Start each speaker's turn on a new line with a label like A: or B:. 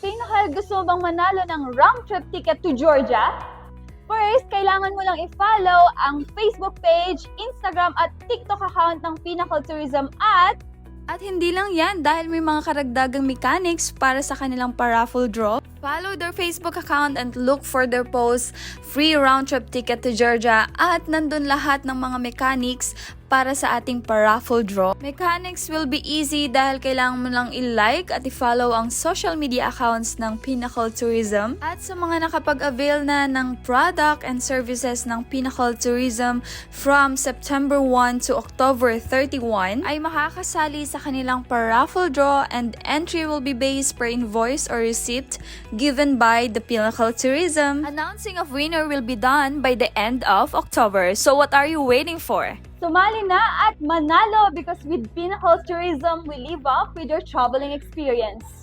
A: Pinakal, gusto mo bang manalo ng round trip ticket to Georgia? First, kailangan mo lang i-follow ang Facebook page, Instagram at TikTok account ng Pinnacle Tourism at hindi lang yan dahil may mga karagdagang mechanics para sa kanilang paraffle draw. Follow their Facebook account and look for their posts, free round-trip ticket to Georgia at nandun lahat ng mga mechanics para sa ating paraffle draw. Mechanics will be easy dahil kailangan mo lang i-like at i-follow ang social media accounts ng Pinnacle Tourism. At sa mga nakapag-avail na ng product and services ng Pinnacle Tourism from September 1 to October 31 ay makakasali sa kanilang paraffle draw and entry will be based per invoice or receipt given by the Pinnacle Tourism. Announcing of winner will be done by the end of October. So what are you waiting for? Sumali na at manalo because with Pinnacle Tourism, we live up with your traveling experience.